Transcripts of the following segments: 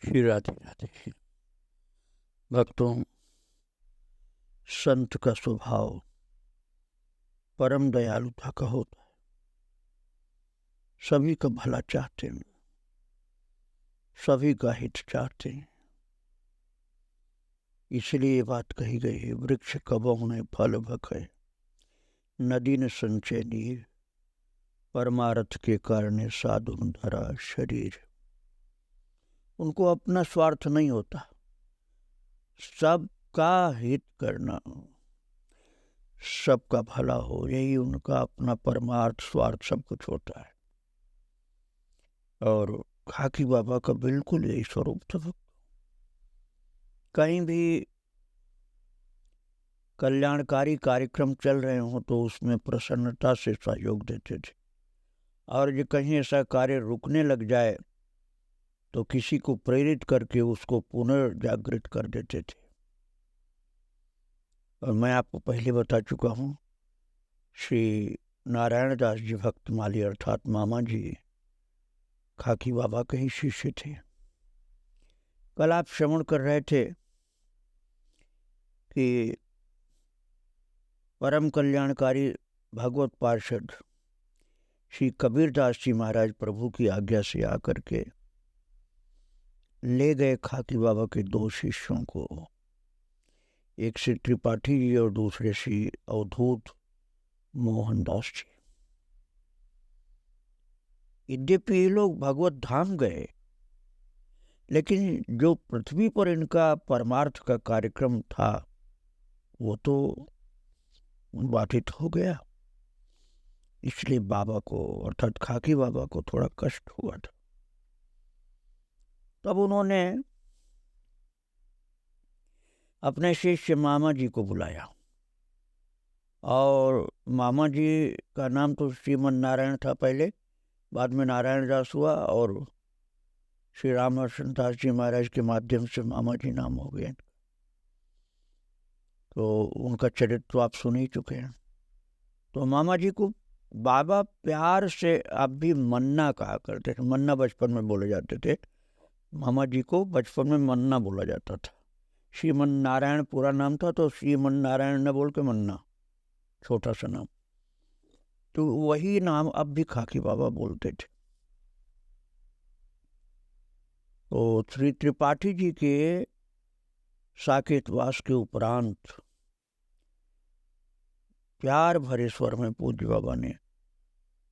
श्री राधे राधे। भक्तों, संत का स्वभाव परम दयालुता का होता है। सभी का भला चाहते हैं, सभी का हित चाहते हैं। इसलिए ये बात कही गई है, वृक्ष कबहु न फल भखे, नदी न संचय नीर, परमार्थ के कारण साधु धरा शरीर। उनको अपना स्वार्थ नहीं होता, सबका हित करना, सबका भला हो, यही उनका अपना परमार्थ स्वार्थ सब कुछ होता है। और खाकी बाबा का बिल्कुल यही स्वरूप था। कहीं भी कल्याणकारी कार्यक्रम चल रहे हों तो उसमें प्रसन्नता से सहयोग देते थे, और जो कहीं ऐसा कार्य रुकने लग जाए तो किसी को प्रेरित करके उसको पुनर्जागृत कर देते थे। और मैं आपको पहले बता चुका हूँ, श्री नारायण दास जी भक्तमाली अर्थात मामा जी खाकी बाबा के ही शिष्य थे। कल आप श्रवण कर रहे थे कि परम कल्याणकारी भगवत पार्षद श्री कबीरदास जी महाराज प्रभु की आज्ञा से आकर के ले गए खाकी बाबा के दो शिष्यों को, एक श्री त्रिपाठी जी और दूसरे श्री अवधूत मोहनदास जी। यद्यपि ये लोग भगवत धाम गए, लेकिन जो पृथ्वी पर इनका परमार्थ का कार्यक्रम था वो तो बाधित हो गया। इसलिए बाबा को अर्थात खाकी बाबा को थोड़ा कष्ट हुआ था। तब उन्होंने अपने शिष्य मामा जी को बुलाया, और मामा जी का नाम तो श्रीमन नारायण था पहले, बाद में नारायण दास हुआ, और श्री रामहर्षण दास जी महाराज के माध्यम से मामा जी नाम हो गए। तो उनका चरित्र तो आप सुन ही चुके हैं। तो मामा जी को बाबा प्यार से आप भी मन्ना कहा करते थे। मन्ना बचपन में बोले जाते थे। मामा जी को बचपन में मन्ना बोला जाता था। श्रीमन नारायण पूरा नाम था, तो श्रीमन नारायण न बोल के मन्ना, छोटा सा नाम। तो वही नाम अब भी खाकी बाबा बोलते थे। तो श्री त्रिपाठी जी के साकेतवास के उपरांत प्यार भरे स्वर में पूज्य बाबा ने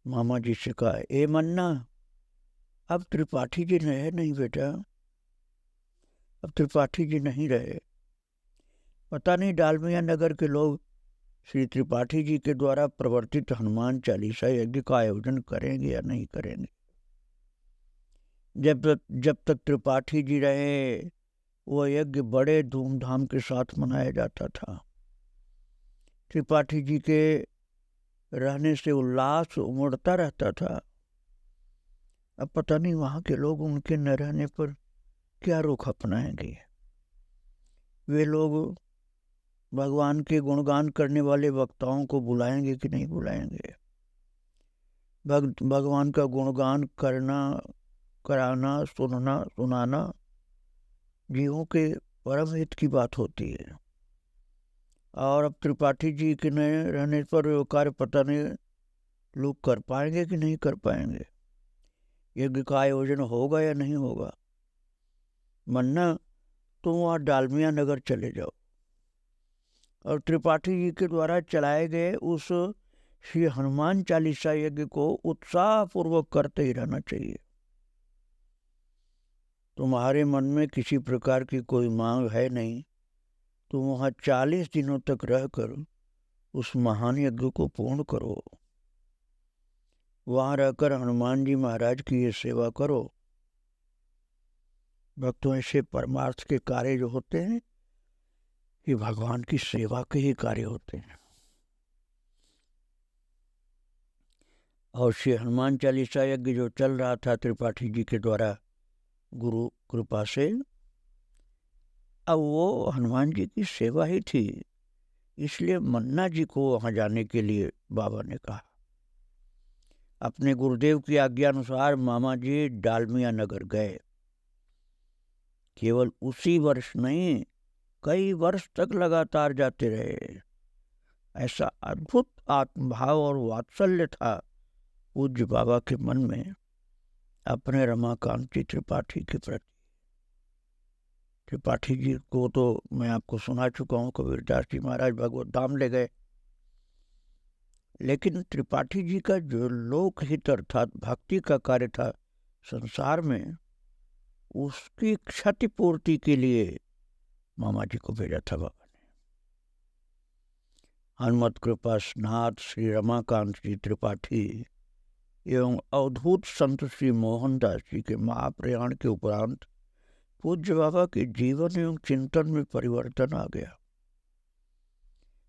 मामा जी से कहा, ए मन्ना, अब त्रिपाठी जी रहे नहीं बेटा, अब त्रिपाठी जी नहीं रहे। पता नहीं डालमिया नगर के लोग श्री त्रिपाठी जी के द्वारा प्रवर्तित हनुमान चालीसा यज्ञ का आयोजन करेंगे या नहीं करेंगे। जब तक त्रिपाठी जी रहे वो यज्ञ बड़े धूमधाम के साथ मनाया जाता था। त्रिपाठी जी के रहने से उल्लास उमड़ता रहता था। अब पता नहीं वहाँ के लोग उनके न रहने पर क्या रुख अपनाएंगे। वे लोग भगवान के गुणगान करने वाले वक्ताओं को बुलाएंगे कि नहीं बुलाएंगे। भगवान का गुणगान करना, कराना, सुनाना जीवों के परम हित की बात होती है। और अब त्रिपाठी जी के न रहने पर वो कार्य पता नहीं लोग कर पाएंगे कि नहीं कर पाएंगे। यज्ञ का आयोजन होगा या नहीं होगा। मन्ना, तुम वहाँ डालमिया नगर चले जाओ और त्रिपाठी जी के द्वारा चलाए गए उस श्री हनुमान चालीसा यज्ञ को उत्साहपूर्वक करते ही रहना चाहिए। तुम्हारे मन में किसी प्रकार की कोई मांग है नहीं, तुम वहाँ 40 दिनों तक रहकर उस महान यज्ञ को पूर्ण करो। वहाँ रहकर हनुमान जी महाराज की ये सेवा करो। भक्तों, ऐसे परमार्थ के कार्य जो होते हैं ये भगवान की सेवा के ही कार्य होते हैं। और श्री हनुमान चालीसा यज्ञ जो चल रहा था त्रिपाठी जी के द्वारा गुरु कृपा से, अब वो हनुमान जी की सेवा ही थी। इसलिए मन्ना जी को वहाँ जाने के लिए बाबा ने कहा। अपने गुरुदेव की आज्ञा अनुसार मामा जी डालमिया नगर गए। केवल उसी वर्ष नहीं, कई वर्ष तक लगातार जाते रहे। ऐसा अद्भुत आत्मभाव और वात्सल्य था पूज्य बाबा के मन में अपने रमाकांत जी त्रिपाठी के प्रति। त्रिपाठी जी को तो मैं आपको सुना चुका हूँ, कबीरदास जी महाराज भगवत धाम ले गए, लेकिन त्रिपाठी जी का जो लोकहित अर्थात भक्ति का कार्य था संसार में, उसकी क्षतिपूर्ति के लिए मामा जी को भेजा था बाबा ने। हनुमत कृपा नाथ श्री रमाकांत जी त्रिपाठी एवं अवधूत संत श्री मोहनदास जी के महाप्रयाण के उपरांत पूज्य बाबा के जीवन एवं चिंतन में परिवर्तन आ गया।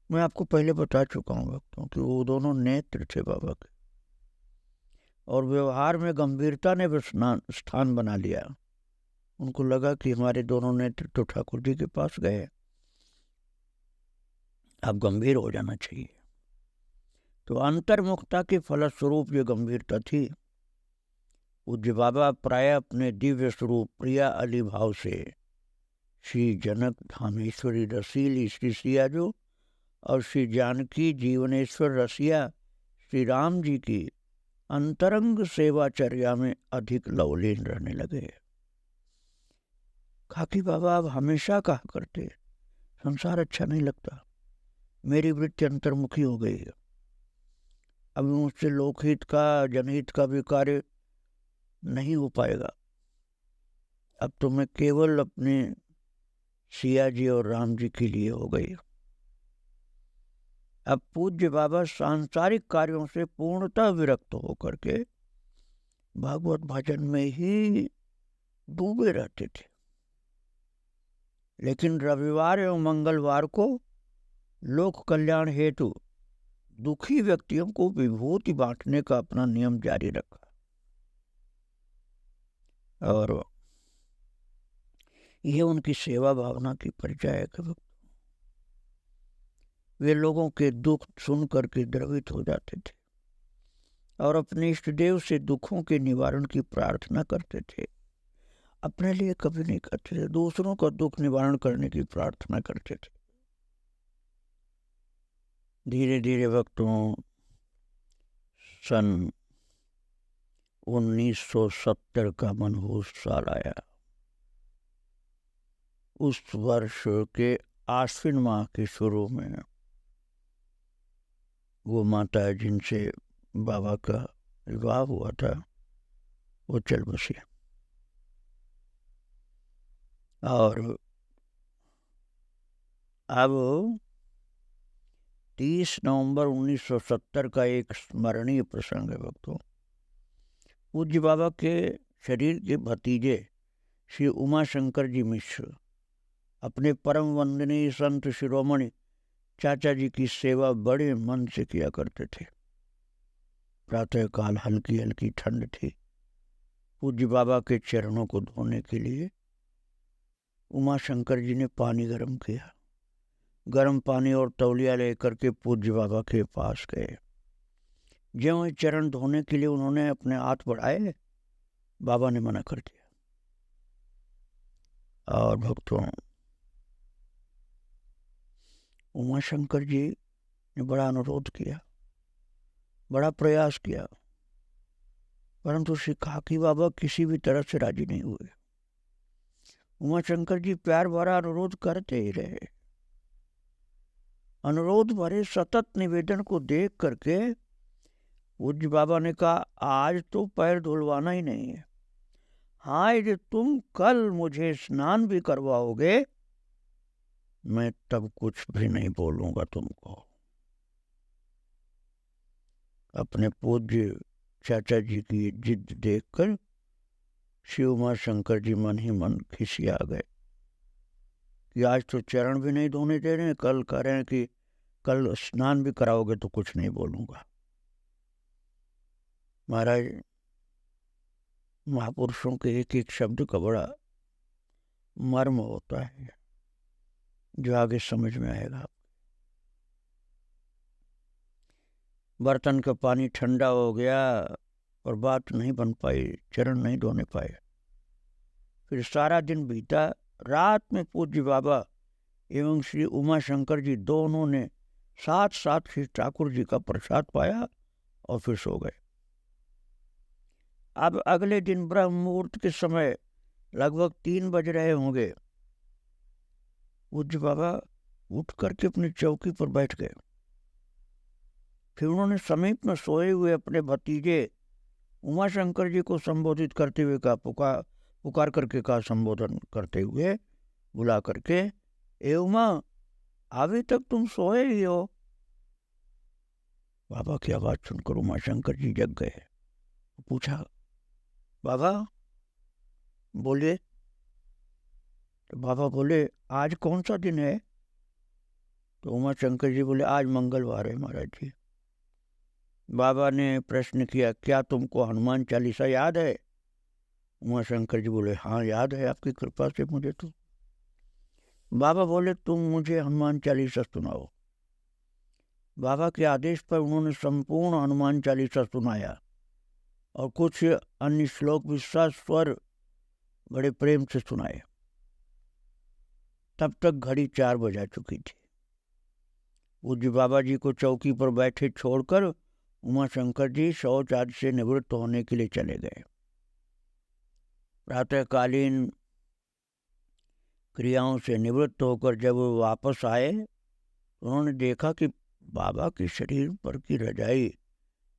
मैं आपको पहले बता चुका हूँ भक्तों कि वो दोनों नेत्र थे बाबा के, और व्यवहार में गंभीरता ने भी स्थान बना लिया। उनको लगा कि हमारे दोनों नेत्र तो ठाकुर जी के पास गए, अब गंभीर हो जाना चाहिए। तो अंतर्मुखता के फलस्वरूप ये गंभीरता थी। पूज्य बाबा प्राय अपने दिव्य स्वरूप प्रिया अली भाव से श्री जनक धामेश्वरी रसीली श्री सियाजो और श्री जानकी जीवनेश्वर रसिया श्री राम जी की अंतरंग सेवाचर्या में अधिक लवलीन रहने लगे। खाकी बाबा अब हमेशा कहा करते, संसार अच्छा नहीं लगता, मेरी वृत्ति अंतर्मुखी हो गई है, अब मुझसे लोकहित का जनहित का भी कार्य नहीं हो पाएगा, अब तो मैं केवल अपने सिया जी और राम जी के लिए हो गई। अब पूज्य बाबा सांसारिक कार्यों से पूर्णतः विरक्त होकर के भागवत भजन में ही डूबे रहते थे। लेकिन रविवार एवं मंगलवार को लोक कल्याण हेतु दुखी व्यक्तियों को विभूति बांटने का अपना नियम जारी रखा, और यह उनकी सेवा भावना की परिचय है। वे लोगों के दुख सुन करके द्रवित हो जाते थे और अपने इष्ट देव से दुखों के निवारण की प्रार्थना करते थे। अपने लिए कभी नहीं करते थे, दूसरों का दुख निवारण करने की प्रार्थना करते थे। धीरे धीरे भक्तों सन 1970 का मनहूस साल आया। उस वर्ष के आश्विन माह के शुरू में वो माता जिनसे बाबा का विवाह हुआ था वो चल बसी, और अब 30 नवंबर 1970 का एक स्मरणीय प्रसंग है भक्तों। पूज्य बाबा के शरीर के भतीजे श्री उमाशंकर जी मिश्र अपने परम वंदनीय संत शिरोमणि चाचा जी की सेवा बड़े मन से किया करते थे। प्रातःकाल हल्की हल्की ठंड थी। पूज्य बाबा के चरणों को धोने के लिए उमाशंकर जी ने पानी गर्म किया। गर्म पानी और तौलिया लेकर के पूज्य बाबा के पास गए। ज्यों ही चरण धोने के लिए उन्होंने अपने हाथ बढ़ाए, बाबा ने मना कर दिया। और भक्तों उमाशंकर जी ने बड़ा अनुरोध किया, बड़ा प्रयास किया, परंतु श्री खाकी बाबा किसी भी तरह से राजी नहीं हुए। उमाशंकर जी प्यार भरा अनुरोध करते ही रहे। अनुरोध भरे सतत निवेदन को देख करके पूज्य बाबा ने कहा, आज तो पैर धुलवाना ही नहीं है, हाँ यदि तुम कल मुझे स्नान भी करवाओगे मैं तब कुछ भी नहीं बोलूंगा तुमको। अपने पूज्य चाचा जी की जिद देखकर श्री उमाशंकर जी मन ही मन खिसिया गए कि आज तो चरण भी नहीं धोने दे रहे हैं, कल कह रहे हैं कि कल स्नान भी कराओगे तो कुछ नहीं बोलूंगा। महाराज महापुरुषों के एक एक शब्द का बड़ा मर्म होता है, जो आगे समझ में आएगा। बर्तन का पानी ठंडा हो गया और बात नहीं बन पाई, चरण नहीं धोने पाए। फिर सारा दिन बीता, रात में पूज्य बाबा एवं श्री उमा शंकर जी दोनों ने साथ साथ श्री ठाकुर जी का प्रसाद पाया और फिर सो गए। अब अगले दिन ब्रह्म मुहूर्त के समय लगभग 3 बज रहे होंगे। पूज्य बाबा उठ करके अपनी चौकी पर बैठ गए। फिर उन्होंने समीप में सोए हुए अपने भतीजे उमाशंकर जी को संबोधित करते हुए कहा, पुकार करके कहा, संबोधन करते हुए बुला करके, ए उमा, अभी तक तुम सोए ही हो? बाबा की आवाज सुनकर उमाशंकर जी जग गए। पूछा, बाबा बोलिए। तो बाबा बोले, आज कौन सा दिन है? तो उमाशंकर जी बोले, आज मंगलवार है महाराज जी। बाबा ने प्रश्न किया, क्या तुमको हनुमान चालीसा याद है? उमाशंकर जी बोले, हाँ याद है, आपकी कृपा से मुझे तो। बाबा बोले, तुम मुझे हनुमान चालीसा सुनाओ। बाबा के आदेश पर उन्होंने संपूर्ण हनुमान चालीसा सुनाया और कुछ अन्य श्लोक विश्वास स्वर बड़े प्रेम से सुनाए। तब तक घड़ी 4 बजा चुकी थी। पूज्य बाबा जी को चौकी पर बैठे छोड़कर उमाशंकर जी शौच आदि से निवृत्त होने के लिए चले गए। प्रातःकालीन क्रियाओं से निवृत्त होकर जब वो वापस आए, उन्होंने देखा कि बाबा के शरीर पर की रजाई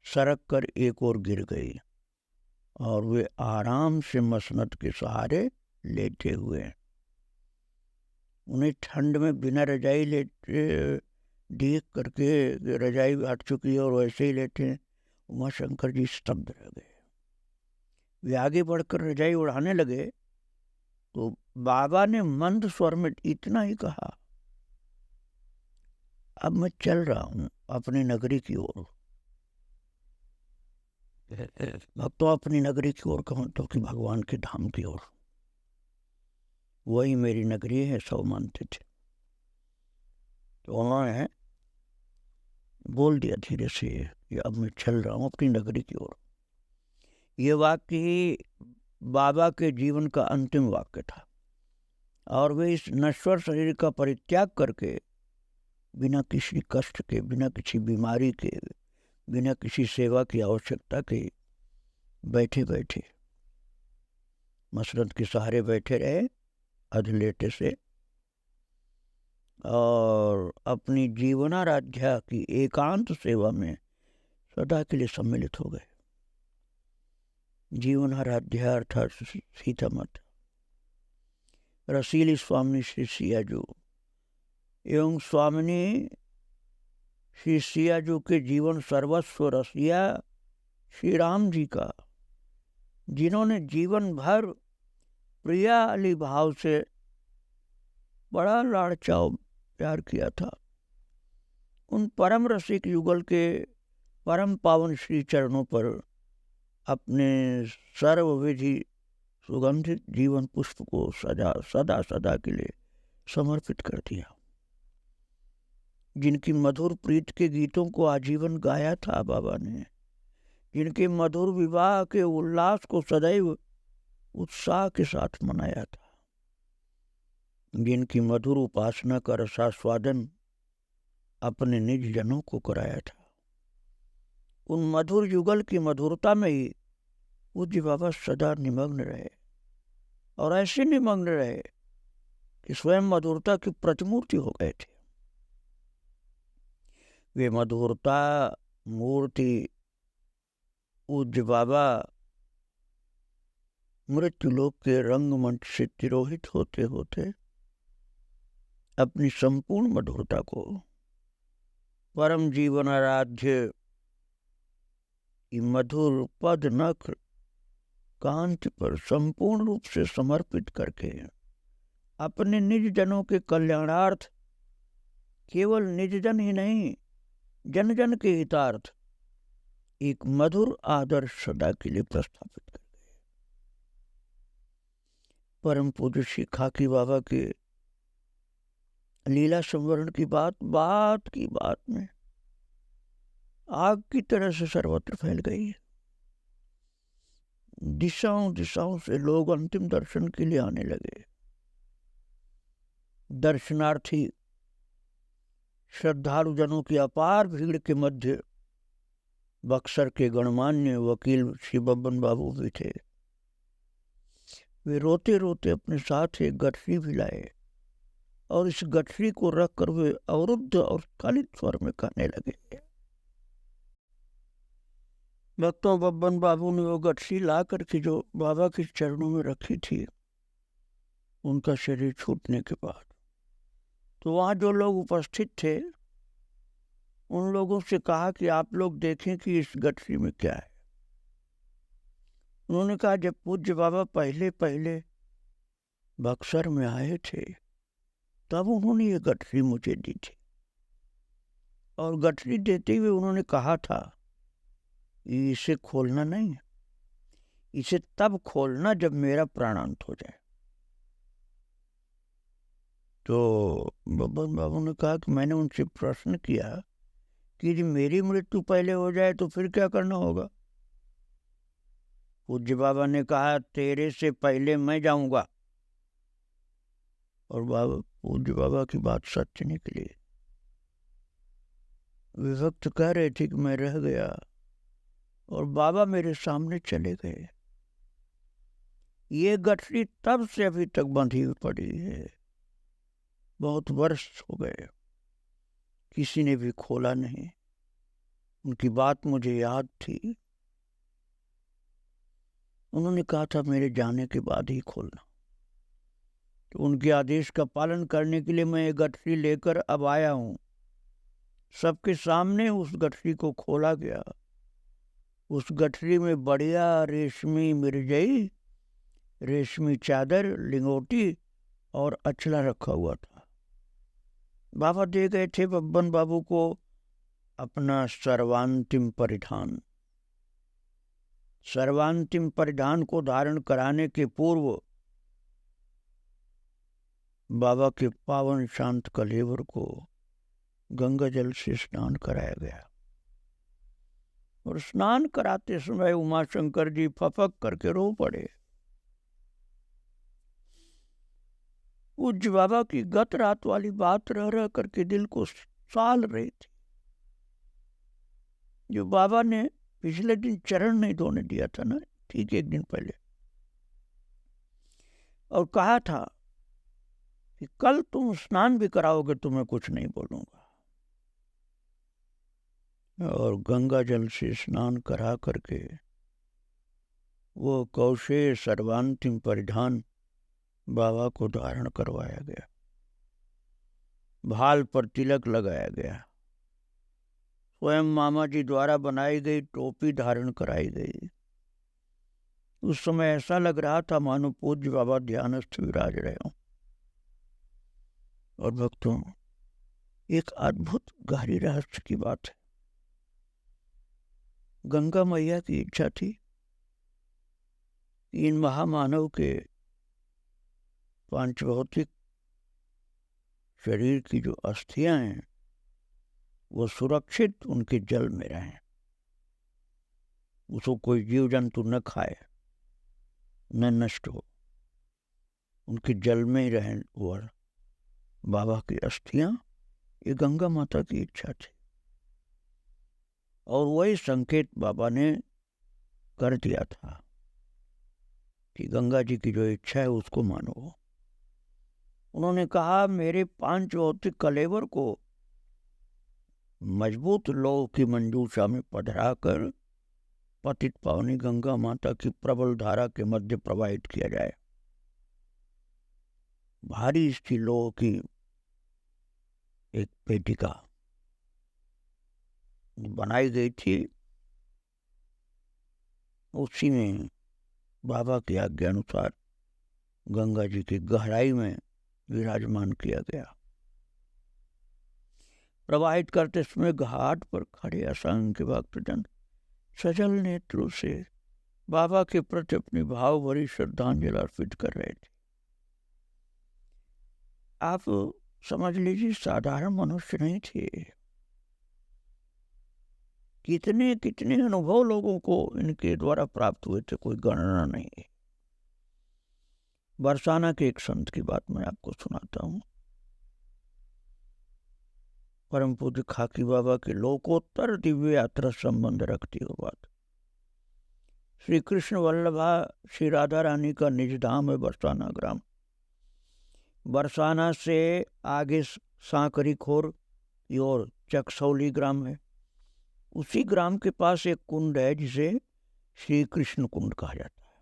सरक कर एक ओर गिर गई और वे आराम से मसनद के सहारे लेटे हुए। उन्हें ठंड में बिना रजाई लेटे देख करके रजाई हट चुकी है और वैसे ही लेटे उमाशंकर जी स्तब्ध रह गए। वे आगे बढ़कर रजाई उड़ाने लगे तो बाबा ने मंद स्वर में इतना ही कहा, अब मैं चल रहा हूं अपनी नगरी की ओर। भक्तों, अपनी नगरी की ओर कहूं तो कि भगवान के धाम की ओर। वही मेरी नगरी है, सब मानते थे। तो उन्होंने बोल दिया धीरे से कि अब मैं चल रहा हूं अपनी नगरी की ओर। ये वाक्य बाबा के जीवन का अंतिम वाक्य था और वे इस नश्वर शरीर का परित्याग करके बिना किसी कष्ट के, बिना किसी बीमारी के, बिना किसी सेवा की आवश्यकता के बैठे बैठे मसरत के सहारे बैठे रहे अधलेटे से और अपनी जीवनाराध्या की एकांत सेवा में सदा के लिए सम्मिलित हो गए। जीवनाराध्या अर्थात सीता माता, रसीली स्वामिनी श्री सियाजू एवं स्वामिनी श्री सियाजू के जीवन सर्वस्व रसिया श्री राम जी का, जिन्होंने जीवन भर प्रियाली भाव से बड़ा लाड़ चाव प्यार किया था, उन परम रसिक युगल के परम पावन श्री चरणों पर अपने सर्वविधि सुगंधित जीवन पुष्प को सदा सदा के लिए समर्पित कर दिया। जिनकी मधुर प्रीत के गीतों को आजीवन गाया था बाबा ने, जिनके मधुर विवाह के उल्लास को सदैव उत्साह के साथ मनाया था, जिनकी मधुर उपासना का रसास्वादन अपने निज जनों को कराया था, उन मधुर युगल की मधुरता में ही पूज्य बाबा सदा निमग्न रहे और ऐसे निमग्न रहे कि स्वयं मधुरता की प्रतिमूर्ति हो गए थे। वे मधुरता मूर्ति पूज्य बाबा मृत्युलोक के रंगमंच से तिरोहित होते होते अपनी संपूर्ण मधुरता को परम जीवन आराध्य मधुर पद नख कांति पर संपूर्ण रूप से समर्पित करके अपने निज जनों के कल्याणार्थ, केवल निज जन ही नहीं जन जन के हितार्थ एक मधुर आदर्श सदा के लिए प्रस्थापित कर गए। परम पूज्य श्री खाकी बाबा के लीला संवरण की बात में आग की तरह से सर्वत्र फैल गई है। दिशाओं दिशाओं से लोग अंतिम दर्शन के लिए आने लगे। दर्शनार्थी श्रद्धालुजनों की अपार भीड़ के मध्य बक्सर के गणमान्य वकील श्री बब्बन बाबू भी थे। वे रोते रोते अपने साथ एक गठरी भी लाए और इस गठरी को रखकर वे अवरुद्ध और स्खलित स्वर में कहने लगे। भक्तों, बब्बन बाबू ने वो गठरी ला करके जो बाबा के चरणों में रखी थी, उनका शरीर छूटने के बाद तो वहाँ जो लोग उपस्थित थे उन लोगों से कहा कि आप लोग देखें कि इस गठरी में क्या है। उन्होंने कहा, जब पूज्य बाबा पहले पहले बक्सर में आए थे तब उन्होंने ये गठरी मुझे दी थी, और गठरी देते हुए उन्होंने कहा था इसे खोलना नहीं, इसे तब खोलना जब मेरा प्राणांत हो जाए। तो बब्बन बाबू ने कहा कि मैंने उनसे प्रश्न किया कि यदि मेरी मृत्यु पहले हो जाए तो फिर क्या करना होगा। पूज्य बाबा ने कहा, तेरे से पहले मैं जाऊंगा। और पूज्य बाबा की बात सत्य निकली। विभक्त कह रहे थे कि मैं रह गया और बाबा मेरे सामने चले गए। ये गठरी तब से अभी तक बंधी हुई पड़ी है, बहुत वर्ष हो गए, किसी ने भी खोला नहीं। उनकी बात मुझे याद थी, उन्होंने कहा था मेरे जाने के बाद ही खोलना। तो उनके आदेश का पालन करने के लिए मैं ये गठरी लेकर अब आया हूँ। सबके सामने उस गठरी को खोला गया। उस गठरी में बढ़िया रेशमी मिर्जई, रेशमी चादर, लिंगोटी और अचला रखा हुआ था। बाबा दे गए थे बब्बन बाबू को अपना सर्वांतिम परिधान। सर्वांतिम परिधान को धारण कराने के पूर्व बाबा के पावन शांत कलेवर को गंगा जल से स्नान कराया गया। और स्नान कराते समय उमाशंकर जी फपक करके रो पड़े। पूज्य बाबा की गत रात वाली बात रह रह करके दिल को साल रही थी। जो बाबा ने पिछले दिन चरण नहीं धोने दिया था ना, ठीक एक दिन पहले, और कहा था कि कल तुम स्नान भी कराओगे तो मैं कुछ नहीं बोलूंगा। और गंगा जल से स्नान करा करके वो कौशे सर्वांतिम परिधान बाबा को धारण करवाया गया। भाल पर तिलक लगाया गया। स्वयं मामा जी द्वारा बनाई गई टोपी धारण कराई गई। उस समय ऐसा लग रहा था मानो पूज्य बाबा ध्यानस्थ विराज रहे हों। और भक्तों, एक अद्भुत गहरी रहस्य की बात है। गंगा मैया की इच्छा थी कि इन महामानव के पांचभौतिक शरीर की जो अस्थियां हैं वो सुरक्षित उनके जल में रहें, उसको कोई जीव जंतु न खाए, न नष्ट हो, उनके जल में ही रहें। और बाबा की अस्थियां, ये गंगा माता की इच्छा थी, और वही संकेत बाबा ने कर दिया था कि गंगा जी की जो इच्छा है उसको मानो। उन्होंने कहा, मेरे पांच भौतिक कलेवर को मजबूत लौह की मंजूषा में पधराकर पतित पावनी गंगा माता की प्रबल धारा के मध्य प्रवाहित किया जाए। भारी इसकी लौह की एक पेटिका बनाई गई थी, उसी में बाबा की आज्ञा अनुसार गंगा जी की गहराई में विराजमान किया गया। प्रवाहित करते समय घाट पर खड़े असंख्य भक्तजन सजल नेत्रों से बाबा के प्रति अपनी भाव भरी श्रद्धांजलि अर्पित कर रहे थे। आप समझ लीजिए, साधारण मनुष्य नहीं थे। कितने कितने अनुभव लोगों को इनके द्वारा प्राप्त हुए थे, कोई गणना नहीं है। बरसाना के एक संत की बात मैं आपको सुनाता हूँ। परम पूज्य खाकी बाबा के लोकोत्तर दिव्य यात्रा संबंध रखती हो बात। श्री कृष्ण वल्लभा श्री राधा रानी का निज धाम है बरसाना ग्राम। बरसाना से आगे सांकरी खोर की ओर चकसौली ग्राम है। उसी ग्राम के पास एक कुंड है जिसे श्री कृष्ण कुंड कहा जाता है।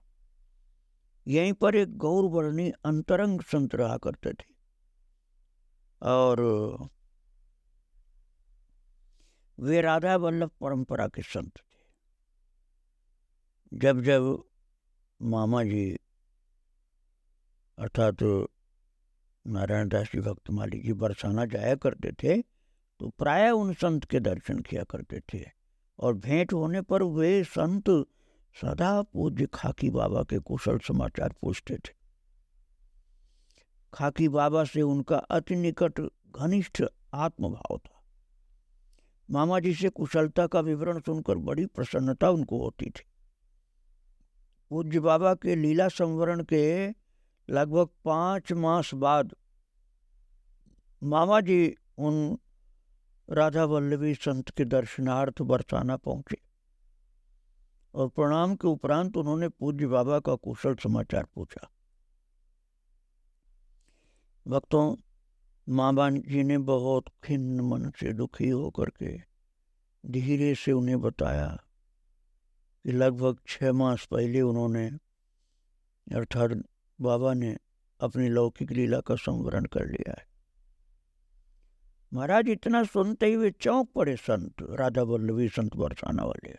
यहीं पर एक गौरवर्णी अंतरंग संत रहा करते थे और वे राधा वल्लभ परंपरा के संत थे। जब जब मामा जी अर्थात नारायण दास जी भक्तमाली जी बरसाना जाया करते थे तो प्राय उन संत के दर्शन किया करते थे और भेंट होने पर वे संत सदा पूज्य खाकी बाबा के कुशल समाचार पूछते थे। खाकी बाबा से उनका अति निकट घनिष्ठ आत्मभाव था। मामा जी से कुशलता का विवरण सुनकर बड़ी प्रसन्नता उनको होती थी। पूज्य बाबा के लीला संवरण के लगभग 5 मास बाद मामा जी उन राधा वल्लभी संत के दर्शनार्थ बरसाना पहुंचे और प्रणाम के उपरांत उन्होंने पूज्य बाबा का कुशल समाचार पूछा। भक्तों, मामा जी ने बहुत खिन्न मन से दुखी होकर के धीरे से उन्हें बताया कि लगभग 6 मास पहले उन्होंने अर्थात बाबा ने अपनी लौकिक लीला का संवरण कर लिया है। महाराज इतना सुनते ही वे चौंक पड़े संत राधा वल्लभी संत बरसाना वाले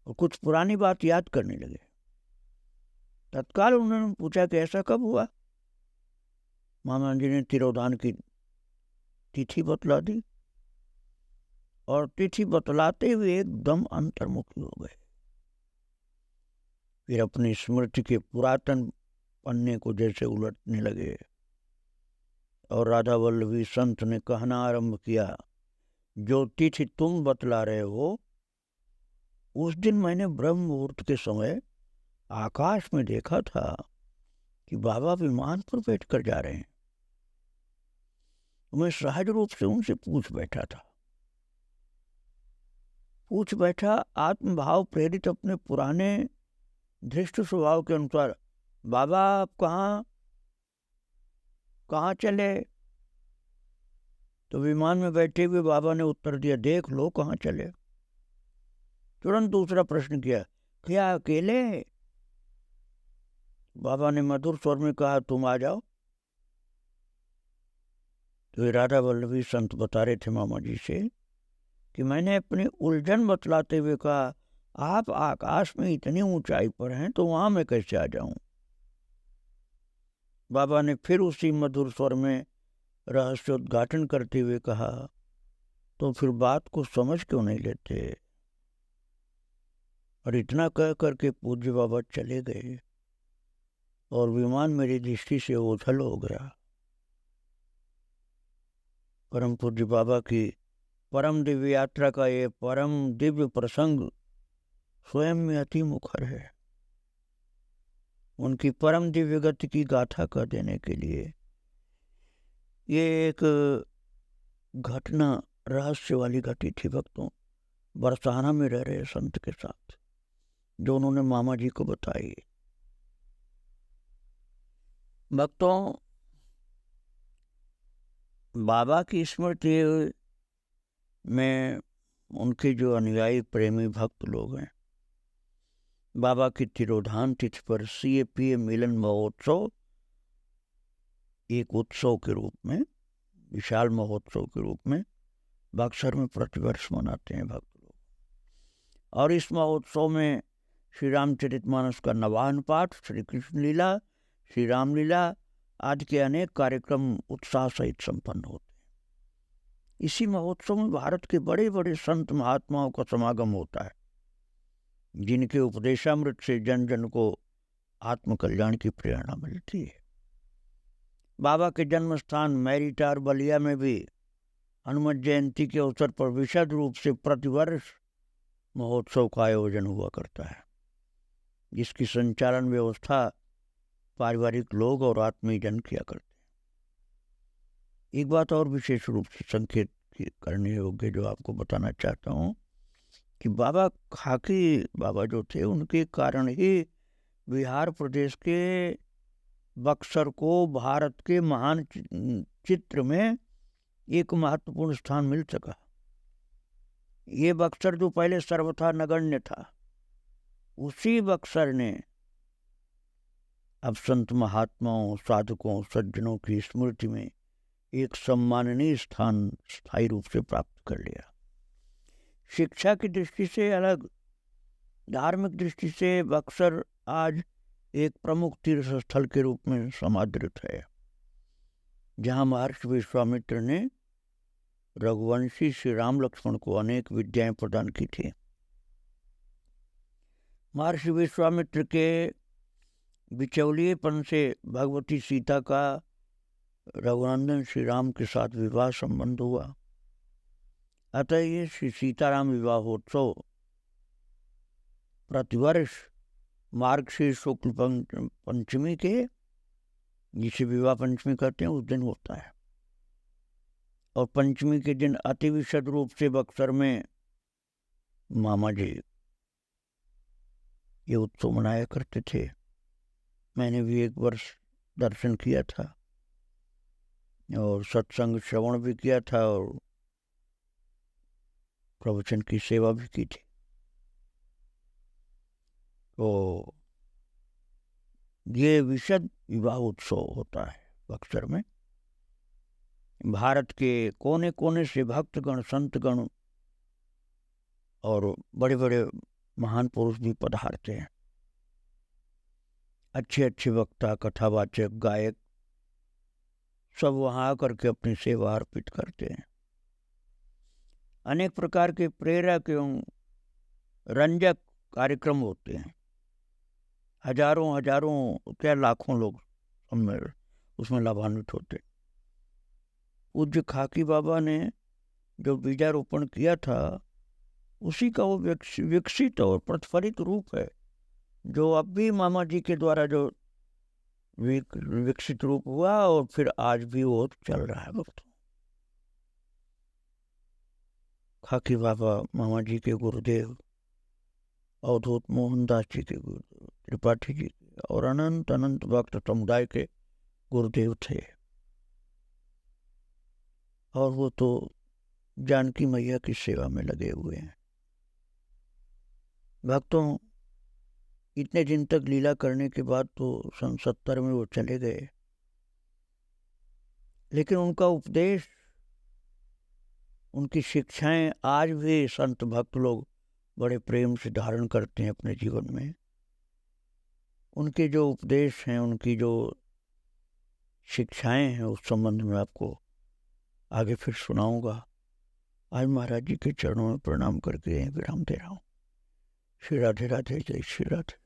और कुछ पुरानी बात याद करने लगे। तत्काल उन्होंने पूछा कि ऐसा कब हुआ। मामा जी ने तिरोधान की तिथि बतला दी और तिथि बतलाते हुए एकदम अंतर्मुखी हो गए। फिर अपनी स्मृति के पुरातन पन्ने को जैसे उलटने लगे और राधा वल्लभी संत ने कहना आरंभ किया, जो तिथि तुम बतला रहे हो उस दिन मैंने ब्रह्म मुहूर्त के समय आकाश में देखा था कि बाबा विमान पर बैठकर जा रहे हैं। मैं सहज रूप से उनसे पूछ बैठा आत्मभाव प्रेरित अपने पुराने धृष्ट स्वभाव के अनुसार, बाबा आप कहाँ चले। तो विमान में बैठे हुए बाबा ने उत्तर दिया, देख लो कहाँ चले। तुरंत दूसरा प्रश्न किया, क्या अकेले। बाबा ने मधुर स्वर में कहा, तुम आ जाओ। तो राधा वल्लभी संत बता रहे थे मामा जी से कि मैंने अपनी उलझन बतलाते हुए कहा, आप आकाश में इतनी ऊंचाई पर हैं तो वहां मैं कैसे आ जाऊं। बाबा ने फिर उसी मधुर स्वर में रहस्योद्घाटन करते हुए कहा, तो फिर बात को समझ क्यों नहीं लेते। और इतना कह करके पूज्य बाबा चले गए और विमान मेरी दृष्टि से ओझल हो गया। परम पूज्य बाबा की परम दिव्य यात्रा का ये परम दिव्य प्रसंग स्वयं में अति मुखर है। उनकी परम दिव्य गति की गाथा कर देने के लिए ये एक घटना रहस्य वाली घटी थी भक्तों, बरसाना में रह रहे संत के साथ, जो उन्होंने मामा जी को बताई। भक्तों, बाबा की स्मृति में उनके जो अनुयायी प्रेमी भक्त लोग हैं, बाबा की तिरोधान तिथि पर CAPA मिलन महोत्सव एक उत्सव के रूप में, विशाल महोत्सव के रूप में बक्सर में प्रतिवर्ष मनाते हैं भक्त लोग। और इस महोत्सव में श्री रामचरितमानस का नवाहन पाठ, श्री कृष्ण लीला, श्री रामलीला आदि के अनेक कार्यक्रम उत्साह सहित संपन्न होते हैं। इसी महोत्सव में भारत के बड़े बड़े संत महात्माओं का समागम होता है, जिनके उपदेशामृत से जन जन को आत्मकल्याण की प्रेरणा मिलती है। बाबा के जन्म स्थान मैरीटार बलिया में भी हनुमत जयंती के अवसर पर विशद रूप से प्रतिवर्ष महोत्सव का आयोजन हुआ करता है, जिसकी संचालन व्यवस्था पारिवारिक लोग और आत्मीय जन किया करते हैं। एक बात और विशेष रूप से संकेत करने योग्य जो आपको बताना चाहता हूँ कि बाबा खाकी बाबा जो थे उनके कारण ही बिहार प्रदेश के बक्सर को भारत के महान चित्र में एक महत्वपूर्ण स्थान मिल सका। ये बक्सर जो पहले सर्वथा नगण्य था, उसी बक्सर ने अब संत महात्माओं, साधकों, सज्जनों की स्मृति में एक सम्माननीय स्थान स्थायी रूप से प्राप्त कर लिया। शिक्षा की दृष्टि से अलग, धार्मिक दृष्टि से बक्सर आज एक प्रमुख तीर्थ स्थल के रूप में समादृत है, जहाँ महर्षि विश्वामित्र ने रघुवंशी श्री राम लक्ष्मण को अनेक विद्याएं प्रदान की थी। महर्षि विश्वामित्र के बिचौलिएपन से भगवती सीता का रघुनंदन श्री राम के साथ विवाह संबंध हुआ। अतः ये श्री सीताराम विवाहोत्सव प्रतिवर्ष मार्गशीर्ष शुक्ल पंचमी के, जिसे विवाह पंचमी कहते हैं, उस दिन होता है। और पंचमी के दिन अति विशद रूप से बक्सर में मामा जी ये उत्सव मनाया करते थे। मैंने भी एक वर्ष दर्शन किया था और सत्संग श्रवण भी किया था और प्रवचन की सेवा भी की थी। तो ये विशद विवाह उत्सव होता है बक्सर में। भारत के कोने कोने से भक्तगण, संतगण और बड़े बड़े महान पुरुष भी पधारते हैं। अच्छे अच्छे वक्ता, कथावाचक, गायक सब वहाँ आकर के अपनी सेवा अर्पित करते हैं। अनेक प्रकार के प्रेरक एवं रंजक कार्यक्रम होते हैं। हजारों हजारों क्या लाखों लोग उसमें लाभान्वित होते। पूज्य खाकी बाबा ने जो बीजारोपण किया था, उसी का वो विकसित और प्रतिफलित रूप है, जो अब भी मामा जी के द्वारा जो विकसित रूप हुआ और फिर आज भी वो चल रहा है। भक्तों, खाकी बाबा मामा जी के गुरुदेव, अवधूत मोहनदास जी के गुरुदेव, त्रिपाठी जी के और अनंत अनंत भक्त समुदाय के गुरुदेव थे। और वो तो जानकी मैया की सेवा में लगे हुए हैं। भक्तों, इतने दिन तक लीला करने के बाद तो सन 70 में वो चले गए, लेकिन उनका उपदेश, उनकी शिक्षाएं आज भी संत भक्त लोग बड़े प्रेम से धारण करते हैं अपने जीवन में। उनके जो उपदेश हैं, उनकी जो शिक्षाएं हैं, उस संबंध में आपको आगे फिर सुनाऊंगा। आज महाराज जी के चरणों में प्रणाम करके विराम दे रहा हूँ। श्री राधे राधे, जय श्री राधे।